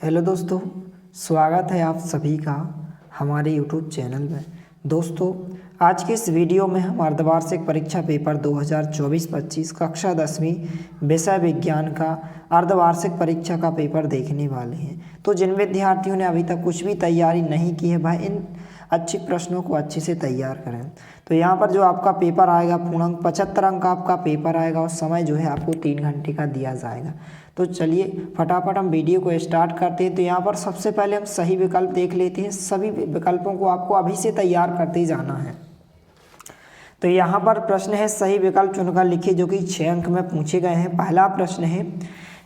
Hello दोस्तों, स्वागत है आप सभी का हमारे यूट्यूब चैनल में। दोस्तों, आज के इस वीडियो में हम अर्धवार्षिक परीक्षा पेपर 2024-25 कक्षा 10वीं विषय विज्ञान का अर्धवार्षिक परीक्षा का पेपर देखने वाले हैं। तो जिन विद्यार्थियों ने अभी तक कुछ भी तैयारी नहीं की है, वह इन अच्छे प्रश्नों को अच्छे से तैयार करें। तो यहाँ पर जो आपका पेपर आएगा पूर्णांक 75 अंक का आपका पेपर आएगा और समय जो है आपको 3 घंटे का दिया जाएगा। तो चलिए फटाफट हम वीडियो को स्टार्ट करते हैं। तो यहाँ पर सबसे पहले हम सही विकल्प देख लेते हैं। सभी विकल्पों को आपको अभी से तैयार करते जाना है। तो यहाँ पर प्रश्न है सही विकल्प चुनकर लिखिए, जो कि 6 अंक में पूछे गए हैं। पहला प्रश्न है,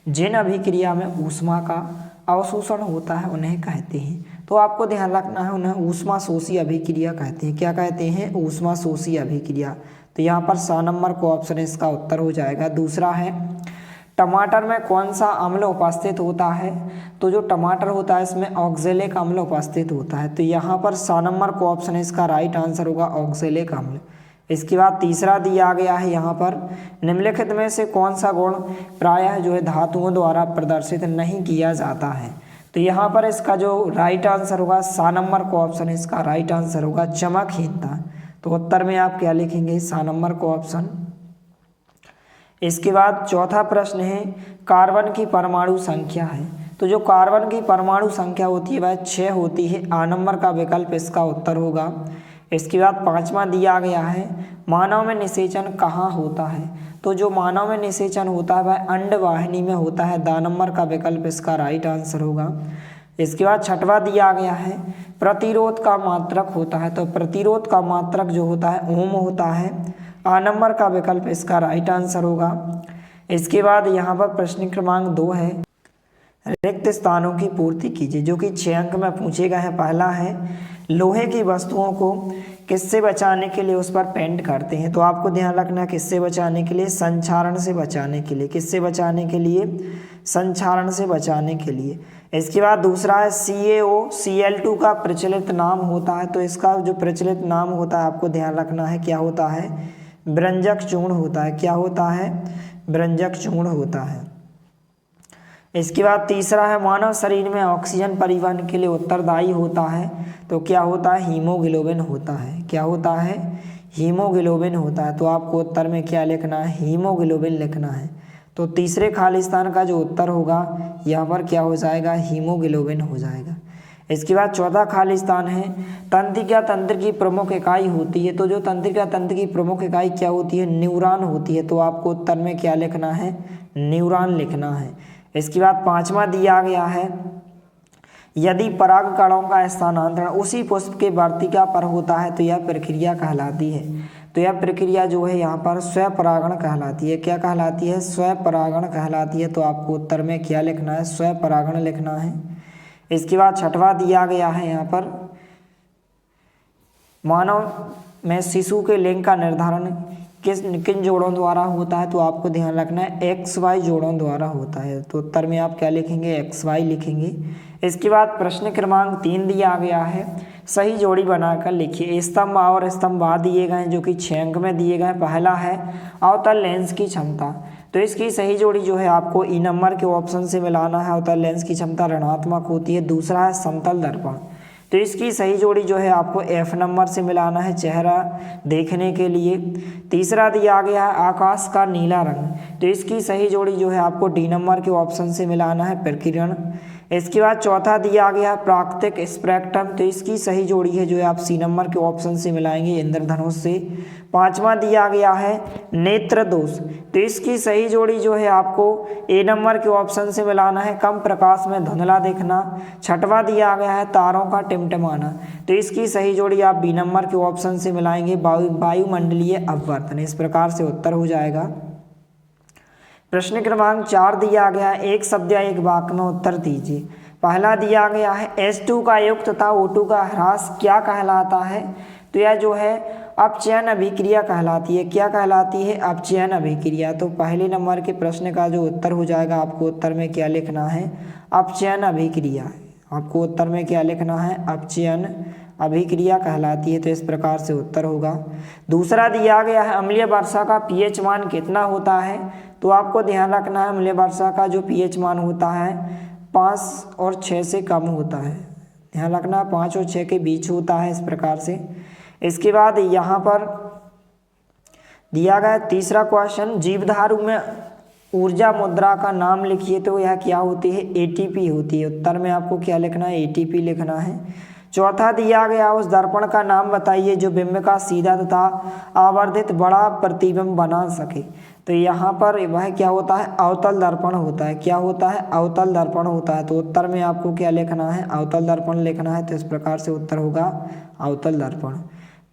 जिन अभिक्रिया में ऊष्मा का अवशोषण होता है उन्हें कहते हैं। तो आपको ध्यान रखना है, उन्हें ऊष्मा शोषी अभिक्रिया कहते हैं। क्या कहते हैं? ऊष्मा शोषी अभिक्रिया। तो यहाँ पर 7 नंबर को ऑप्शन इसका उत्तर हो जाएगा। दूसरा है, टमाटर में कौन सा अम्ल उपस्थित होता है? तो जो टमाटर होता है इसमें ऑक्जेलिक अम्ल उपस्थित होता है। तो यहाँ पर 7 नंबर को ऑप्शन इसका राइट आंसर होगा ऑक्जेलिक अम्ल। इसके बाद तीसरा दिया गया है यहाँ पर, निम्नलिखित में से कौन सा गुण प्रायः जो है धातुओं द्वारा प्रदर्शित नहीं किया जाता है? तो यहाँ पर इसका जो राइट आंसर होगा 7 नंबर को ऑप्शन इसका राइट आंसर होगा चमकहीनता। तो उत्तर में आप क्या लिखेंगे? 7 नंबर को ऑप्शन। इसके बाद चौथा प्रश्न है, कार्बन की परमाणु संख्या है। तो जो कार्बन की परमाणु संख्या होती है वह 6 होती है। आ नंबर का विकल्प इसका उत्तर होगा। इसके बाद पांचवा दिया गया है, मानव में निषेचन कहाँ होता है? तो जो मानव में निषेचन होता है वह अंडवाहिनी में होता है। दा नंबर का विकल्प इसका राइट आंसर होगा। इसके बाद छठवा दिया गया है, प्रतिरोध का मात्रक होता है। तो प्रतिरोध का मात्रक जो होता है ओम होता है। आ नंबर का विकल्प इसका राइट आंसर होगा। इसके बाद यहाँ पर प्रश्न क्रमांक 2 है, रिक्त स्थानों की पूर्ति कीजिए, जो कि 6 अंक में पूछे गए हैं। पहला है, लोहे की वस्तुओं को किससे बचाने के लिए उस पर पेंट करते हैं? तो आपको ध्यान रखना, किससे बचाने के लिए? संक्षारण से बचाने के लिए। किससे बचाने के लिए? संक्षारण से बचाने के लिए। इसके बाद दूसरा है, CaOCl2 का प्रचलित नाम होता है। तो इसका जो प्रचलित नाम होता है आपको ध्यान रखना है, क्या होता है? ब्रंजक चूर्ण होता है। क्या होता है? ब्रंजक चूर्ण होता है। इसके बाद तीसरा है, मानव शरीर में ऑक्सीजन परिवहन के लिए उत्तरदायी होता है। तो क्या होता है? हीमोग्लोबिन होता है। क्या होता है? हीमोग्लोबिन होता है। तो आपको उत्तर में क्या लिखना है? हीमोग्लोबिन लिखना है। तो तीसरे खाली स्थान का जो उत्तर होगा यहाँ पर क्या हो जाएगा? हीमोग्लोबिन हो जाएगा। इसके बाद चौथा खाली स्थान है, तंत्रिका तंत्र की प्रमुख इकाई होती है। तो जो तंत्रिका तंत्र की प्रमुख इकाई क्या होती है? न्यूरॉन होती है। तो आपको उत्तर में क्या लिखना है? न्यूरॉन लिखना है। इसके बाद पांचवा दिया गया है, यदि परागकणों का स्थानांतरण उसी पुष्प के वर्तिका पर होता है तो यह प्रक्रिया कहलाती है। तो यह प्रक्रिया जो है यहाँ पर स्वपरागण कहलाती है। क्या कहलाती है? स्वपरागण कहलाती है। तो आपको उत्तर में क्या लिखना है? स्वपरागण लिखना है। इसके बाद छठवा दिया गया है यहाँ पर, मानव में शिशु के लिंग का निर्धारण किन जोड़ों द्वारा होता है? तो आपको ध्यान रखना है XY जोड़ों द्वारा होता है। तो उत्तर में आप क्या लिखेंगे? XY लिखेंगे। इसके बाद प्रश्न क्रमांक 3 दिया गया है, सही जोड़ी बनाकर लिखिए। स्तंभ और स्तंभ दिए गए हैं, जो कि 6 अंक में दिए गए। पहला है, अवतल लेंस की क्षमता। तो इसकी सही जोड़ी जो है आपको ई नंबर के ऑप्शन से मिलाना है। अवतल लेंस की क्षमता ऋणात्मक होती है। दूसरा है समतल दर्पण। तो इसकी सही जोड़ी जो है आपको F नंबर से मिलाना है, चेहरा देखने के लिए। तीसरा दिया गया है, आकाश का नीला रंग। तो इसकी सही जोड़ी जो है आपको D नंबर के ऑप्शन से मिलाना है, प्रकीर्णन। इसके बाद चौथा दिया गया प्राकृतिक स्पेक्ट्रम। तो इसकी सही जोड़ी है जो है आप C नंबर के ऑप्शन से मिलाएंगे, इंद्रधनुष से। पांचवा दिया गया है नेत्र दोष। तो इसकी सही जोड़ी जो है आपको A नंबर के ऑप्शन से मिलाना है, कम प्रकाश में धुंधला देखना। छठवा दिया गया है तारों का टिमटिमाना। तो इसकी सही जोड़ी आप B नंबर के ऑप्शन से मिलाएंगे, वायुमंडलीय अपवर्तन। इस प्रकार से उत्तर हो जाएगा। प्रश्न क्रमांक 4 दिया गया है, एक शब्द या एक वाक्य में उत्तर दीजिए। पहला दिया गया है, H2 का योग तथा O2 का ह्रास क्या कहलाता है? तो यह जो है अपचयन अभिक्रिया कहलाती है। क्या कहलाती है? अपचयन अभिक्रिया। तो पहले नंबर के प्रश्न का जो उत्तर हो जाएगा, आपको उत्तर में क्या लिखना है? अपचयन अभिक्रिया। आपको उत्तर में क्या लिखना है? अपचयन अभिक्रिया कहलाती है। तो इस प्रकार से उत्तर होगा। दूसरा दिया गया है, अम्लीय वर्षा का pH मान कितना होता है? तो आपको ध्यान रखना है, अम्लीय वर्षा का जो pH मान होता है 5 और 6 से कम होता है। ध्यान रखना 5 और 6 के बीच होता है, इस प्रकार से। इसके बाद यहाँ पर दिया गया तीसरा क्वेश्चन, जीवधारु में ऊर्जा मुद्रा का नाम लिखिए। तो यह क्या होती है? एटीपी होती है। उत्तर में आपको क्या लिखना है? एटीपी लिखना है। चौथा दिया गया, उस दर्पण का नाम बताइए जो बिंब का सीधा तथा आवर्धित बड़ा प्रतिबिंब बना सके। तो यहाँ पर वह क्या होता है? अवतल दर्पण होता है। क्या होता है? अवतल दर्पण होता है। तो उत्तर में आपको क्या लिखना है? अवतल दर्पण लिखना है। तो इस प्रकार से उत्तर होगा अवतल दर्पण।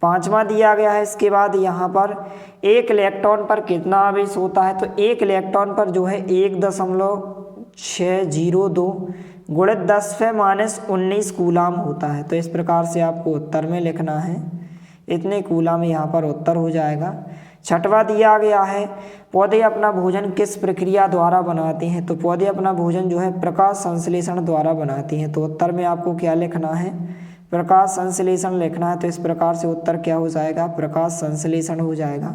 पांचवा दिया गया है, इसके बाद यहाँ पर एक इलेक्ट्रॉन पर कितना आवेश होता है? तो एक इलेक्ट्रॉन पर जो है 1.602 गुणित 10⁻⁻19 कूलाम होता है। तो इस प्रकार से आपको उत्तर में लिखना है, इतने कूलाम यहाँ पर उत्तर हो जाएगा। छठवा दिया गया है, पौधे अपना भोजन किस प्रक्रिया द्वारा बनाते हैं? तो पौधे अपना भोजन जो है प्रकाश संश्लेषण द्वारा बनाते हैं। तो उत्तर में आपको क्या लिखना है? प्रकाश संश्लेषण लिखना है। तो इस प्रकार से उत्तर क्या हो जाएगा? प्रकाश संश्लेषण हो जाएगा।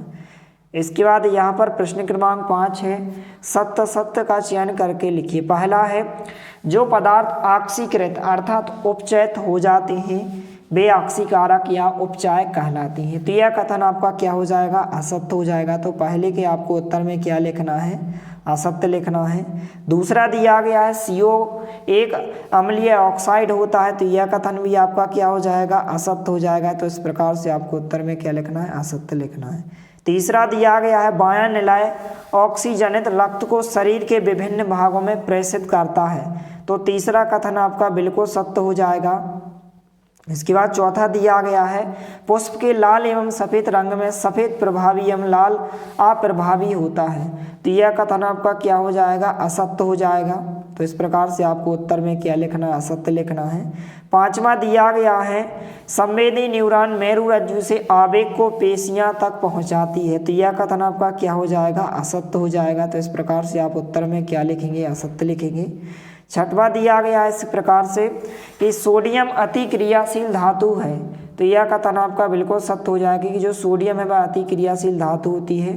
इसके बाद यहाँ पर प्रश्न क्रमांक 5 है, सत्य सत्य का चयन करके लिखिए। पहला है, जो पदार्थ ऑक्सीकृत अर्थात उपचयित हो जाते हैं वे ऑक्सीकारक या उपचायक कहलाते हैं। तो यह कथन आपका क्या हो जाएगा? असत्य हो जाएगा। तो पहले के आपको उत्तर में क्या लिखना है? असत्य लिखना है। दूसरा दिया गया है, CO एक अम्लीय ऑक्साइड होता है। तो यह कथन भी आपका क्या हो जाएगा? असत्य हो जाएगा। तो इस प्रकार से आपको उत्तर में क्या लिखना है? असत्य लिखना है। तीसरा दिया गया है, बायां निलय ऑक्सीजनित रक्त को शरीर के विभिन्न भागों में प्रेषित करता है। तो तीसरा कथन आपका बिल्कुल सत्य हो जाएगा। इसके बाद चौथा दिया गया है, पुष्प के लाल एवं सफ़ेद रंग में सफ़ेद प्रभावी एवं लाल अप्रभावी होता है। तो यह कथन आपका क्या हो जाएगा? असत्य हो जाएगा। तो इस प्रकार से आपको उत्तर में क्या लिखना है? असत्य लिखना है। पांचवा दिया गया है, संवेदी न्यूरॉन मेरुरज्जु से आवेग को पेशियां तक पहुंचाती है। तो यह कथन आपका क्या हो जाएगा? असत्य हो जाएगा। तो इस प्रकार से आप उत्तर में क्या लिखेंगे? असत्य लिखेंगे। छठवा दिया गया है इस प्रकार से कि सोडियम अति क्रियाशील धातु है। तो यह कथन आपका बिल्कुल सत्य हो जाएगा कि जो सोडियम है वह अति क्रियाशील धातु होती है।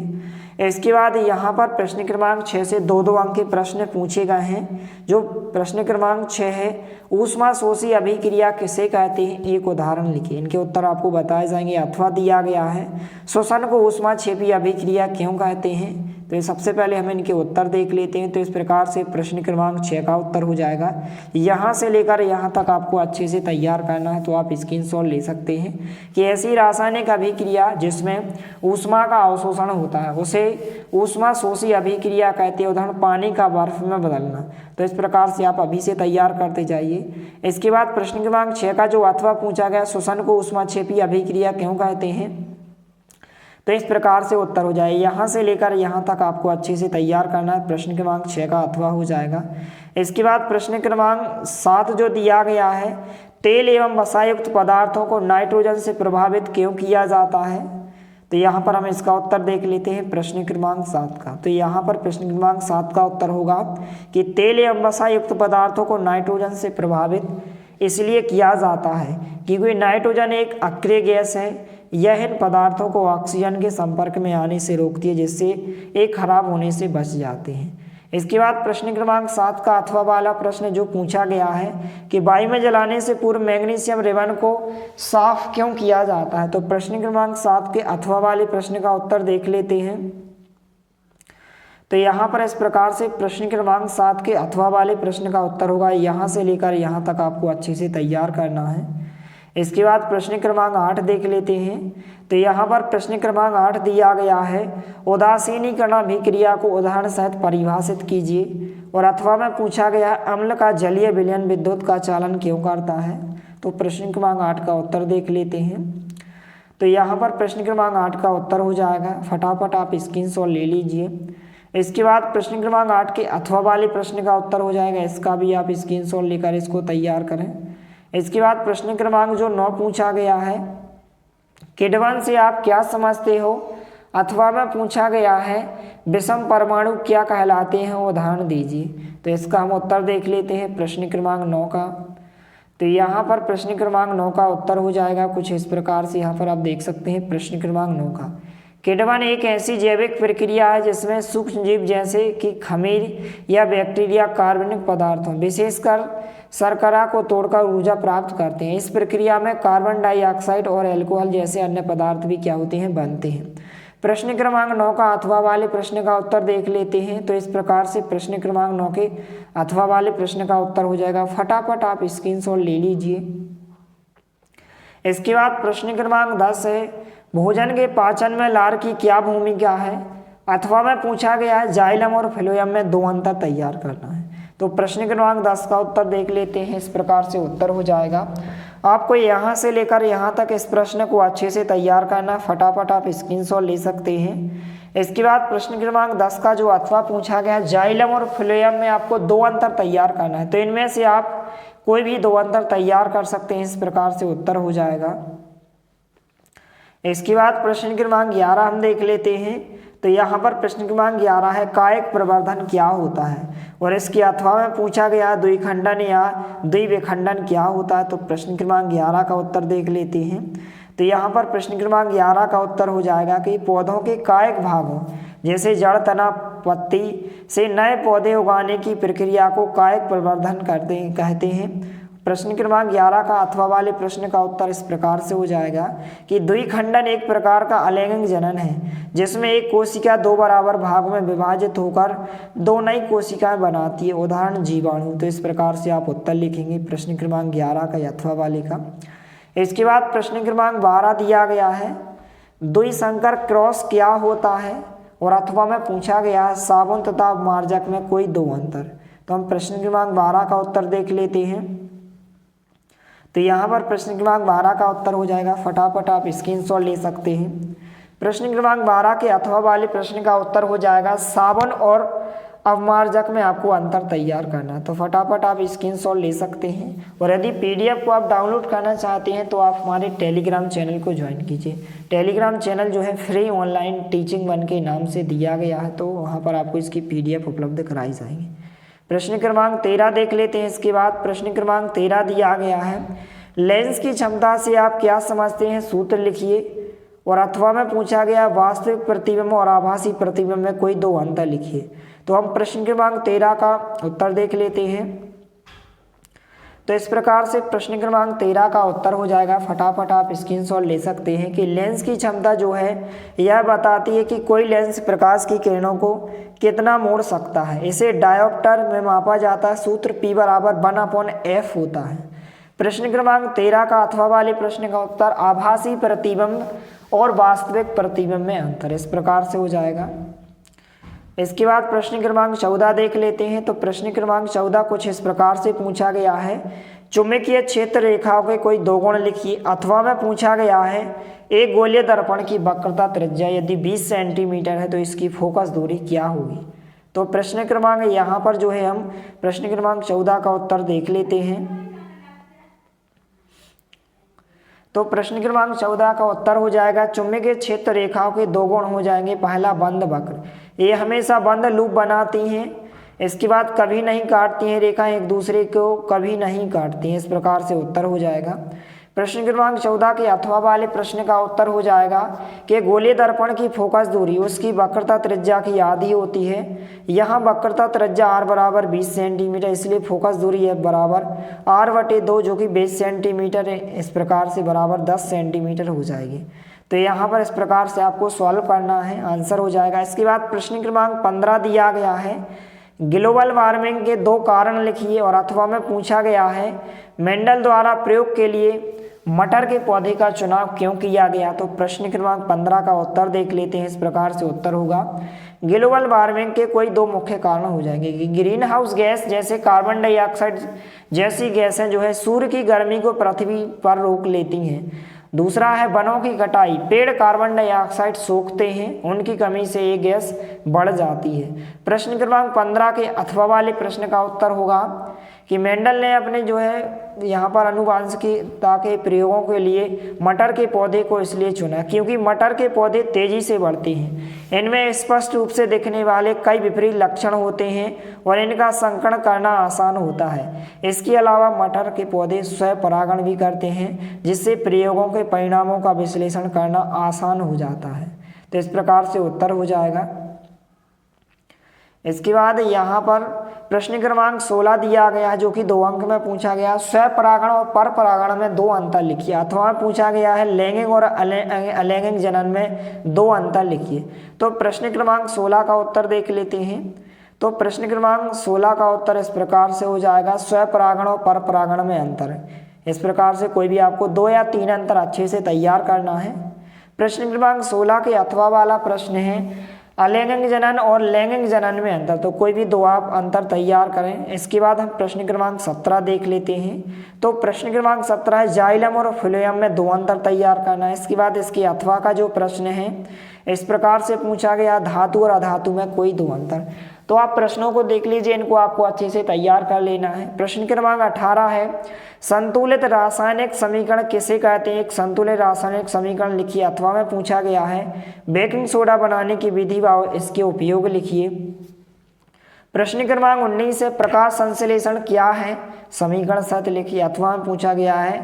इसके बाद यहाँ पर प्रश्न क्रमांक 6 से 2-2 अंक के प्रश्न पूछे गए हैं। जो प्रश्न क्रमांक 6 है, ऊष्माशोषी अभिक्रिया किसे कहते हैं? एक उदाहरण लिखिए। इनके उत्तर आपको बताए जाएंगे। अथवा दिया गया है, श्वसन को ऊष्माक्षेपी अभिक्रिया क्यों कहते हैं? तो ये सबसे पहले हम इनके उत्तर देख लेते हैं। तो इस प्रकार से प्रश्न क्रमांक 6 का उत्तर हो जाएगा। यहाँ से लेकर यहाँ तक आपको अच्छे से तैयार करना है। तो आप स्क्रीनशॉट ले सकते हैं कि ऐसी रासायनिक अभिक्रिया जिसमें ऊष्मा का अवशोषण होता है उसे ऊष्माशोषी अभिक्रिया कहते हैं। उदाहरण, पानी का बर्फ में बदलना। तो इस प्रकार से आप अभी से तैयार करते जाइए। इसके बाद प्रश्न क्रमांक 6 का जो अथवा पूछा गया, श्वसन को ऊष्माक्षेपी अभिक्रिया क्यों कहते हैं? तो इस प्रकार से उत्तर हो जाए। यहाँ से लेकर यहाँ तक आपको अच्छे से तैयार करना है। प्रश्न क्रमांक 6 का अथवा हो जाएगा। इसके बाद प्रश्न क्रमांक 7 जो दिया गया है, तेल एवं वसायुक्त पदार्थों को नाइट्रोजन से प्रभावित क्यों किया जाता है? तो यहाँ पर हम इसका उत्तर देख लेते हैं प्रश्न क्रमांक 7 का। तो यहाँ पर प्रश्न क्रमांक 7 का उत्तर होगा कि तेल एवं वसायुक्त पदार्थों को नाइट्रोजन से प्रभावित इसलिए किया जाता है क्योंकि नाइट्रोजन एक अक्रिय गैस है। यह इन पदार्थों को ऑक्सीजन के संपर्क में आने से रोकती है, जिससे ये खराब होने से बच जाते हैं। इसके बाद प्रश्न क्रमांक 7 का अथवा वाला प्रश्न जो पूछा गया है कि वायु में जलाने से पूर्व मैग्नीशियम रिबन को साफ क्यों किया जाता है? तो प्रश्न क्रमांक 7 के अथवा वाले प्रश्न का उत्तर देख लेते हैं। तो यहाँ पर इस प्रकार से प्रश्न क्रमांक 7 के अथवा वाले प्रश्न का उत्तर होगा। यहाँ से लेकर यहाँ तक आपको अच्छे से तैयार करना है। इसके बाद प्रश्न क्रमांक 8 देख लेते हैं। तो यहाँ पर प्रश्न क्रमांक 8 दिया गया है, उदासीनीकरण अभिक्रिया को उदाहरण सहित परिभाषित कीजिए। और अथवा में पूछा गया, अम्ल का जलीय विलयन विद्युत का चालन क्यों करता है? तो प्रश्न क्रमांक 8 का उत्तर देख लेते हैं। तो यहाँ पर प्रश्न क्रमांक 8 का उत्तर हो जाएगा। फटाफट आप स्क्रीनशॉट ले लीजिए। इसके बाद प्रश्न क्रमांक 8 के अथवा वाले प्रश्न का उत्तर हो जाएगा। इसका भी आप स्क्रीनशॉट लेकर इसको तैयार करें। इसके बाद प्रश्न क्रमांक जो 9 पूछा गया है, किण्वन से आप क्या समझते हो? अथवा में पूछा गया है, विषम परमाणु क्या कहलाते हैं? उदाहरण दीजिए। तो इसका हम उत्तर देख लेते हैं प्रश्न क्रमांक 9 का। तो यहाँ पर प्रश्न क्रमांक 9 का उत्तर हो जाएगा कुछ इस प्रकार से। यहाँ पर आप देख सकते हैं प्रश्न क्रमांक 9 का, किण्वन एक ऐसी जैविक प्रक्रिया है जिसमें सूक्ष्म जीव जैसे कि खमीर या बैक्टीरिया कार्बनिक पदार्थों विशेषकर शर्करा को तोड़कर ऊर्जा प्राप्त करते हैं। इस प्रक्रिया में कार्बन डाइऑक्साइड और अल्कोहल जैसे अन्य पदार्थ भी क्या होते हैं, बनते हैं। प्रश्न क्रमांक 9 का अथवा वाले प्रश्न का उत्तर देख लेते हैं। तो इस प्रकार से प्रश्न क्रमांक 9 के अथवा वाले प्रश्न का उत्तर हो जाएगा। फटाफट आप स्क्रीनशॉट ले लीजिए। इसके बाद प्रश्न क्रमांक 10 है, भोजन के पाचन में लार की क्या भूमिका है। अथवा में पूछा गया है जाइलम और फ्लोएम में दो अंतर तैयार करना है। तो प्रश्न क्रमांक 10 का उत्तर देख लेते हैं। इस प्रकार से उत्तर हो जाएगा। आपको यहाँ से लेकर यहाँ तक इस प्रश्न को अच्छे से तैयार करना है। फटाफट आप स्क्रीनशॉट ले सकते हैं। इसके बाद प्रश्न क्रमांक 10 का जो अथवा पूछा गया जाइलम और फ्लोएम में आपको दो अंतर तैयार करना है। तो इनमें से आप कोई भी दो अंतर तैयार कर सकते हैं। इस प्रकार से उत्तर हो जाएगा। इसके बाद प्रश्न क्रमांक 11 हम देख लेते हैं। तो यहाँ पर प्रश्न क्रमांक 11 है, कायिक प्रवर्धन क्या होता है। और इसके अथवा में पूछा गया द्विखंडन या द्विविखंडन क्या होता है। तो प्रश्न क्रमांक 11 का उत्तर देख लेते हैं। तो यहाँ पर प्रश्न क्रमांक 11 का उत्तर हो जाएगा कि पौधों के कायिक भागों जैसे जड़, तना, पत्ती से नए पौधे उगाने की प्रक्रिया को कायिक प्रवर्धन कहते हैं। प्रश्न क्रमांक 11 का अथवा वाले प्रश्न का उत्तर इस प्रकार से हो जाएगा कि द्विखंडन एक प्रकार का अलैंगिक जनन है जिसमें एक कोशिका दो बराबर भागों में विभाजित होकर दो नई कोशिकाएं बनाती है, उदाहरण जीवाणु। तो इस प्रकार से आप उत्तर लिखेंगे प्रश्न क्रमांक 11 का अथवा वाले का। इसके बाद प्रश्न क्रमांक 12 दिया गया है, द्विसंकर क्रॉस क्या होता है। और अथवा में पूछा गया है साबुन तथा मार्जक में कोई दो अंतर। तो हम प्रश्न क्रमांक 12 का उत्तर देख लेते हैं। तो यहाँ पर प्रश्न क्रमांक 12 का उत्तर हो जाएगा। फटाफट आप स्क्रीनशॉट ले सकते हैं। प्रश्न क्रमांक 12 के अथवा वाले प्रश्न का उत्तर हो जाएगा साबुन और अवमार्जक में आपको अंतर तैयार करना। तो फटाफट आप स्क्रीनशॉट ले सकते हैं। और यदि पीडीएफ को आप डाउनलोड करना चाहते हैं तो आप हमारे टेलीग्राम चैनल को ज्वाइन कीजिए। टेलीग्राम चैनल जो है फ्री ऑनलाइन टीचिंग 1 के नाम से दिया गया है। तो वहाँ पर आपको इसकी पीडीएफ उपलब्ध कराई जाएंगी। प्रश्न क्रमांक 13 देख लेते हैं। इसके बाद प्रश्न क्रमांक 13 दिया गया है, लेंस की क्षमता से आप क्या समझते हैं, सूत्र लिखिए। और अथवा में पूछा गया वास्तविक प्रतिबिंब और आभासी प्रतिबिंब में कोई दो अंतर लिखिए। तो हम प्रश्न क्रमांक 13 का उत्तर देख लेते हैं। तो इस प्रकार से प्रश्न क्रमांक 13 का उत्तर हो जाएगा। फटाफट आप स्क्रीनशॉट ले सकते हैं कि लेंस की क्षमता जो है यह बताती है कि कोई लेंस प्रकाश की किरणों को कितना मोड़ सकता है। इसे डायोप्टर में मापा जाता है। सूत्र P बराबर 1/f होता है। प्रश्न क्रमांक 13 का अथवा वाले प्रश्न का उत्तर आभासी प्रतिबिंब और वास्तविक प्रतिबिंब में अंतर, इस प्रकार से हो जाएगा। इसके बाद प्रश्न क्रमांक 14 देख लेते हैं। तो प्रश्न क्रमांक 14 कुछ इस प्रकार से पूछा गया है, चुंबकीय क्षेत्र रेखाओं के कोई दो गुण लिखिए। अथवा में पूछा गया है एक गोलीय दर्पण की वक्रता त्रिज्या यदि 20 सेंटीमीटर है तो इसकी फोकस दूरी क्या होगी। तो प्रश्न क्रमांक यहाँ पर जो है हम प्रश्न क्रमांक 14 का उत्तर देख लेते हैं। तो प्रश्न क्रमांक 14 का उत्तर हो जाएगा चुंबकीय क्षेत्र रेखाओं के दो गुण हो जाएंगे। पहला बंद वक्र, ये हमेशा बंद लूप बनाती हैं। इसके बाद कभी नहीं काटती हैं रेखाएं, एक दूसरे को कभी नहीं काटती हैं। इस प्रकार से उत्तर हो जाएगा। प्रश्न क्रमांक 14 के अथवा वाले प्रश्न का उत्तर हो जाएगा कि गोलीय दर्पण की फोकस दूरी उसकी वक्रता त्रिज्या की आधी होती है। यहाँ वक्रता त्रिज्या r बराबर 20 सेंटीमीटर, इसलिए फोकस दूरी f बराबर r/2 जो कि 20 सेंटीमीटर है। इस प्रकार से बराबर 10 सेंटीमीटर हो जाएगी। तो यहाँ पर इस प्रकार से आपको सॉल्व करना है, आंसर हो जाएगा। इसके बाद प्रश्न क्रमांक 15 दिया गया है, ग्लोबल वार्मिंग के दो कारण लिखिए। और अथवा में पूछा गया है मेंडल द्वारा प्रयोग के लिए मटर के पौधे का चुनाव क्यों किया गया। तो प्रश्न क्रमांक 15 का उत्तर देख लेते हैं। इस प्रकार से उत्तर होगा ग्लोबल वार्मिंग के कोई दो मुख्य कारण हो जाएंगे कि ग्रीन हाउस गैस जैसे कार्बन डाइऑक्साइड जैसी गैसें जो है सूर्य की गर्मी को पृथ्वी पर रोक लेती हैं। दूसरा है वनों की कटाई, पेड़ कार्बन डाइऑक्साइड सोखते हैं, उनकी कमी से ये गैस बढ़ जाती है। प्रश्न क्रमांक 15 के अथवा वाले प्रश्न का उत्तर होगा कि मेंडल ने अपने जो है यहाँ पर आनुवांशिकता के प्रयोगों के लिए मटर के पौधे को इसलिए चुना क्योंकि मटर के पौधे तेजी से बढ़ते हैं, इनमें स्पष्ट रूप से दिखने वाले कई विपरीत लक्षण होते हैं और इनका संकरण करना आसान होता है। इसके अलावा मटर के पौधे स्वपरागण भी करते हैं जिससे प्रयोगों के परिणामों का विश्लेषण करना आसान हो जाता है। तो इस प्रकार से उत्तर हो जाएगा। इसके बाद यहाँ पर प्रश्न क्रमांक 16 दिया गया है जो कि 2 अंक में पूछा गया। स्वपरागण और परपरागण में 2 अंतर लिखिए। अथवा पूछा गया है लैंगिक और अलैंगिक जनन में 2 अंतर लिखिए। तो प्रश्न क्रमांक 16 का उत्तर देख लेते हैं। तो प्रश्न क्रमांक 16 का उत्तर इस प्रकार से हो जाएगा, स्वपरागण और परपरागण में अंतर है। इस प्रकार से कोई भी आपको 2 या 3 अंतर अच्छे से तैयार करना है। प्रश्न क्रमांक 16 के अथवा वाला प्रश्न है अलैंगिक जनन और लैंगिक जनन में अंतर, तो कोई भी 2 आप अंतर तैयार करें। इसके बाद हम प्रश्न क्रमांक 17 देख लेते हैं। तो प्रश्न क्रमांक 17 है जाइलम और फ्लोएम में 2 अंतर तैयार करना है। इसके बाद इसके अथवा का जो प्रश्न है इस प्रकार से पूछा गया धातु और अधातु में कोई 2 अंतर। तो आप प्रश्नों को देख लीजिए, इनको आपको अच्छे से तैयार कर लेना है। प्रश्न क्रमांक 18 है संतुलित रासायनिक समीकरण किसे कहते हैं? एक संतुलित रासायनिक समीकरण लिखिए। अथवा में पूछा गया है बेकिंग सोडा बनाने की विधि व इसके उपयोग लिखिए। प्रश्न क्रमांक 19 है प्रकाश संश्लेषण क्या है? समीकरण सत्य लिखिए। अथवा में पूछा गया है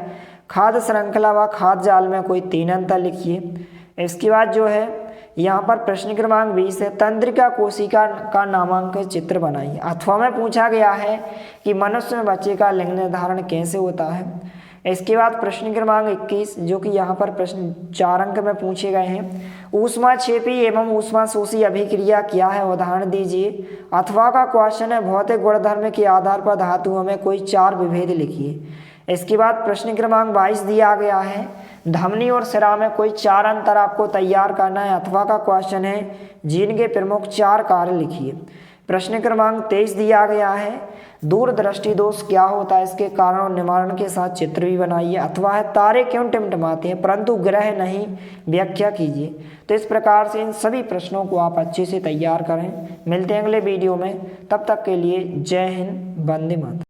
खाद्य श्रृंखला व खाद्य जाल में कोई 3 अंतर लिखिए। इसके बाद जो है यहाँ पर प्रश्न क्रमांक 20 है तंत्रिका कोशिका का नामांकित चित्र बनाइए। अथवा में पूछा गया है कि मनुष्य में बच्चे का लिंग निर्धारण कैसे होता है। इसके बाद प्रश्न क्रमांक 21 जो कि यहाँ पर प्रश्न 4 अंक में पूछे गए हैं ऊष्माक्षेपी एवं ऊष्माशोषी अभिक्रिया क्या है? उदाहरण दीजिए। अथवा का क्वेश्चन है भौतिक गुणधर्म के आधार पर धातुओं में कोई 4 विभेद लिखिए। इसके बाद प्रश्न क्रमांक 22 दिया गया है धमनी और सिरा में कोई 4 अंतर आपको तैयार करना है। अथवा का क्वेश्चन है जीन के प्रमुख 4 कार्य लिखिए। प्रश्न क्रमांक 23 दिया गया है दूरदृष्टि दोष क्या होता है? इसके कारण और निवारण के साथ चित्र भी बनाइए। अथवा है तारे क्यों टिमटिमाते हैं परंतु ग्रह नहीं, व्याख्या कीजिए। तो इस प्रकार से इन सभी प्रश्नों को आप अच्छे से तैयार करें। मिलते हैं अगले वीडियो में, तब तक के लिए जय हिंद, वंदे मातरम।